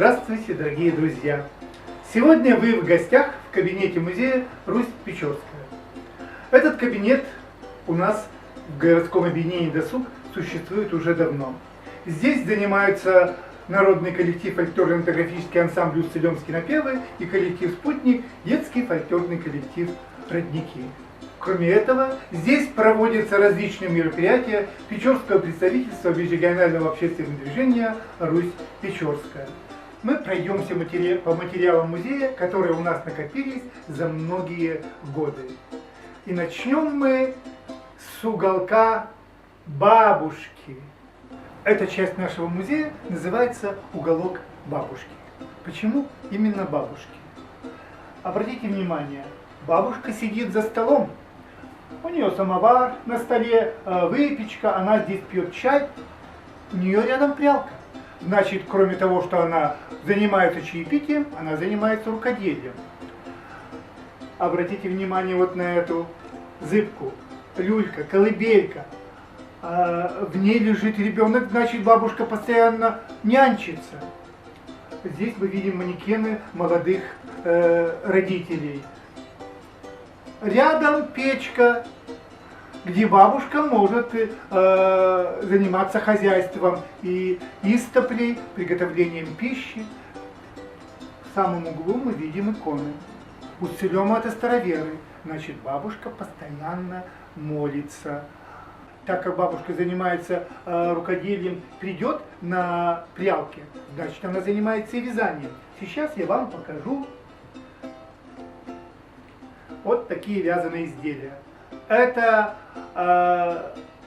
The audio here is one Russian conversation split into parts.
Здравствуйте, дорогие друзья! Сегодня вы в гостях в кабинете музея Русь-Печорская. Этот кабинет у нас в городском объединении «Досуг» существует уже давно. Здесь занимаются народный коллектив фольклорно-этнографический ансамбль «Усть-Илемские напевы» и коллектив «Спутник», детский фольклорный коллектив «Родники». Кроме этого, здесь проводятся различные мероприятия Печорского представительства межрегионального общественного движения «Русь-Печорская». Мы пройдемся по материалам музея, которые у нас накопились за многие годы. И начнем мы с уголка бабушки. Эта часть нашего музея называется «Уголок бабушки». Почему именно бабушки? Обратите внимание, бабушка сидит за столом. У нее самовар на столе, выпечка, она здесь пьет чай, у нее рядом прялка. Значит, кроме того, что она занимается чаепитием, она занимается рукоделием. Обратите внимание вот на эту зыбку, люлька, колыбелька. В ней лежит ребенок, значит, бабушка постоянно нянчится. Здесь мы видим манекены молодых родителей. Рядом печка, где бабушка может заниматься хозяйством и истоплей, приготовлением пищи. В самом углу мы видим иконы. Усть-Илем — это староверы, значит, бабушка постоянно молится. Так как бабушка занимается рукоделием, придет на прялке, значит, она занимается и вязанием. Сейчас я вам покажу вот такие вязаные изделия. Это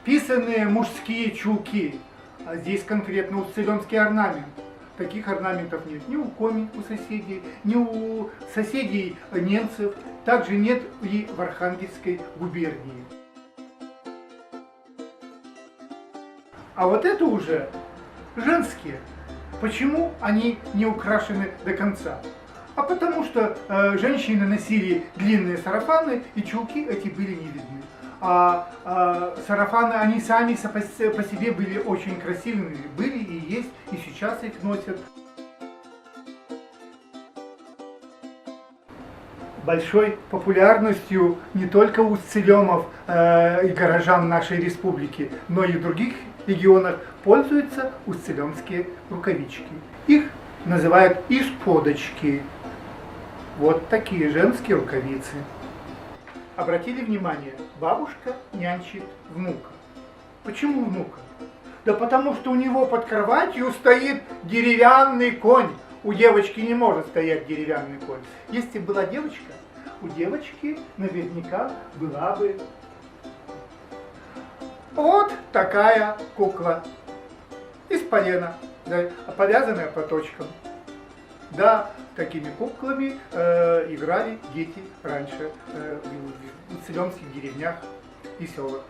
писаные мужские чулки. А здесь конкретно усть-илемский орнамент. Таких орнаментов нет ни у коми, у соседей, ни у соседей немцев. Также нет и в Архангельской губернии. А вот это уже женские. Почему они не украшены до конца? А потому что женщины носили длинные сарафаны, и чулки эти были не видны. А сарафаны, они сами по себе были очень красивыми, были и есть, и сейчас их носят. Большой популярностью не только усть-илемов и горожан нашей республики, но и в других регионах пользуются усть-илемские рукавички. Их называют исподочки. Вот такие женские рукавицы. Обратили внимание, бабушка нянчит внука. Почему внука? Да потому что у него под кроватью стоит деревянный конь. У девочки не может стоять деревянный конь. Если была девочка, у девочки наверняка была бы вот такая кукла. Из полена, да, повязанная платочком. Да, такими куклами играли дети раньше в усть-илемских деревнях и селах.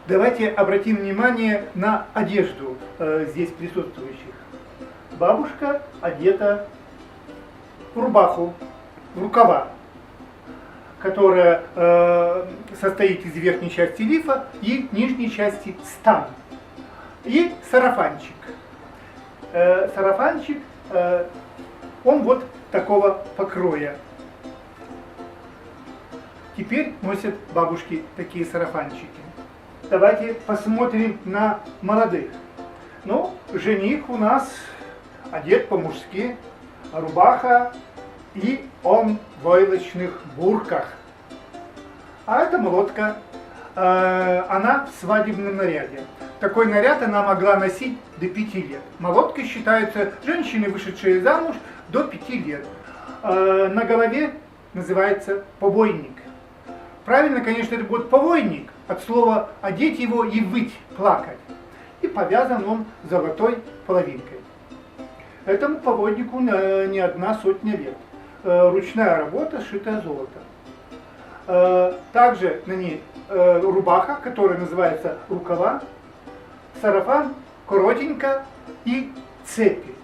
Давайте обратим внимание на одежду здесь присутствующих. Бабушка одета в рубаху, в рукава, которая состоит из верхней части лифа и нижней части стана. И сарафанчик. Сарафанчик, он вот такого покроя. Теперь носят бабушки такие сарафанчики. Давайте посмотрим на молодых. Ну, жених у нас одет по-мужски, рубаха, и он в войлочных бурках. А это молодка, она в свадебном наряде. Такой наряд она могла носить до 5 лет. Молодкой считаются женщины, вышедшие замуж до 5 лет. На голове называется повойник. Правильно, конечно, это будет повойник, от слова одеть его и выть, плакать. И повязан он золотой половинкой. Этому повойнику не 1 сотня лет. Ручная работа, сшитая золото. Также на ней рубаха, которая называется рукава, сарафан, коротенько и цепи.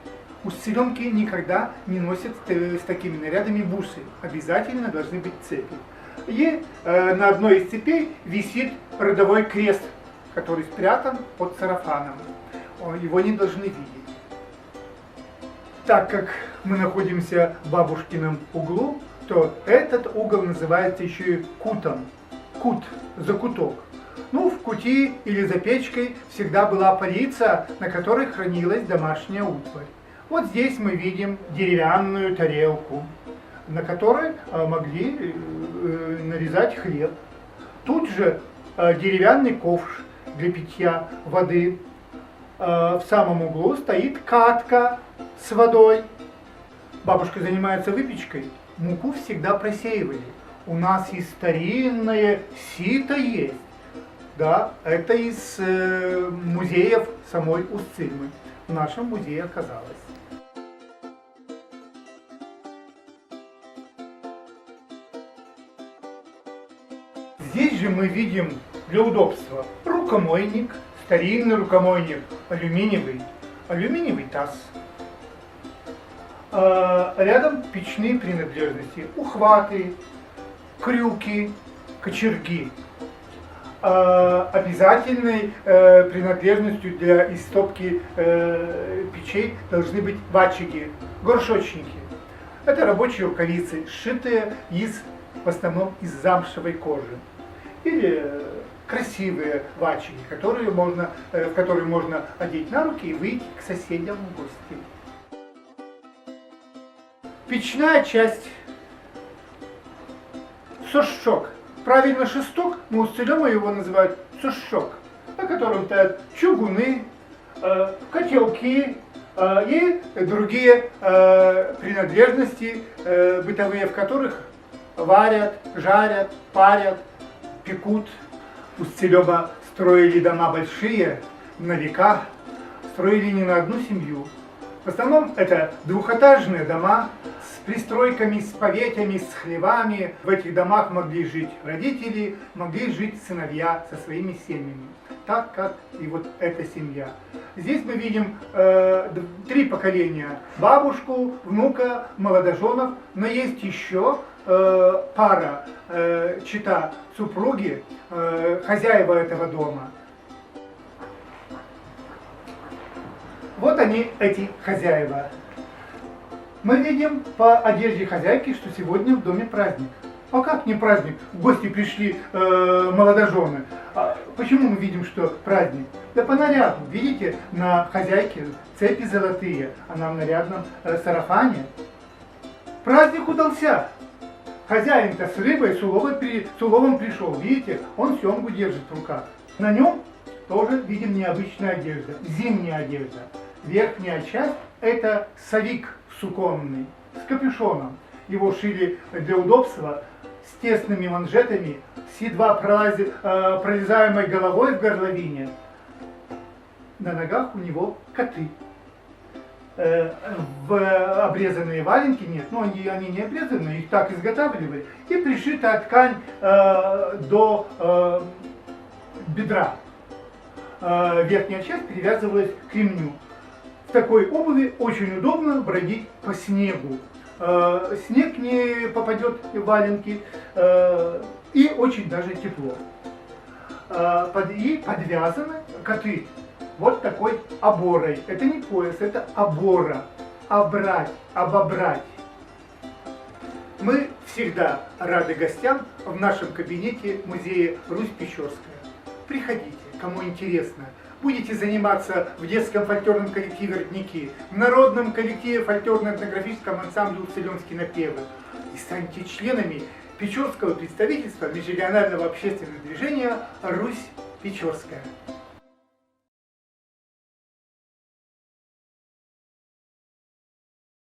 Усть-илемки никогда не носят с такими нарядами бусы. Обязательно должны быть цепи. И на одной из цепей висит родовой крест, который спрятан под сарафаном. его не должны видеть. Так как мы находимся в бабушкином углу, то этот угол называется еще и кутом. Кут, закуток. Ну, в кути или за печкой всегда была полица, на которой хранилась домашняя утварь. Вот здесь мы видим деревянную тарелку, на которой могли нарезать хлеб. Тут же деревянный ковш для питья воды. В самом углу стоит катка с водой. Бабушка занимается выпечкой. Муку всегда просеивали. У нас и старинное сито есть. Да, это из музеев самой Устцильмы. В нашем музее оказалось. Здесь же мы видим для удобства рукомойник, старинный рукомойник, алюминиевый таз. Рядом печные принадлежности, ухваты, крюки, кочерги. Обязательной принадлежностью для истопки печей должны быть ватчики, горшочники. Это рабочие рукавицы, сшитые в основном из замшевой кожи. Или красивые ватчики, в которые можно одеть на руки и выйти к соседям в гости. Печная часть. Сошчок. Правильно шесток, но Устцильма его называют сушок, на котором стоят чугуны, котелки и другие принадлежности бытовые, в которых варят, жарят, парят, пекут. Устцильма строили дома большие, на века, строили не на одну семью. В основном это двухэтажные дома с пристройками, с поветями, с хлевами. В этих домах могли жить родители, могли жить сыновья со своими семьями, так как и вот эта семья. Здесь мы видим 3 поколения: бабушку, внука, молодоженов, но есть еще пара, чета, супруги, хозяева этого дома. Вот они, эти хозяева. Мы видим по одежде хозяйки, что сегодня в доме праздник. А как не праздник? В гости пришли молодожены. Почему мы видим, что праздник? Да по наряду. Видите, на хозяйке цепи золотые, она в нарядном сарафане. Праздник удался. Хозяин-то с рыбой, с уловом пришел. Видите, он семгу держит в руках. На нем тоже видим необычная одежда, зимняя одежда. Верхняя часть — это совик суконный с капюшоном. Его шили для удобства с тесными манжетами, с едва пролезаемой головой в горловине. На ногах у него коты. В обрезанные валенки нет, но они не обрезаны, их так изготавливали. И пришита ткань до бедра. Верхняя часть перевязывалась к ремню. В такой обуви очень удобно бродить по снегу. Снег не попадет в валенки, и очень даже тепло. И подвязаны коты вот такой оборой. Это не пояс, это обора. Обобрать. Мы всегда рады гостям в нашем кабинете музея Русь Печорская. Приходите, кому интересно. Будете заниматься в детском фольклорном коллективе «Родники», в народном коллективе фольклорно-этнографическом ансамбле «Уццилёмские напевы» и станете членами Печорского представительства межрегионального общественного движения «Русь Печорская».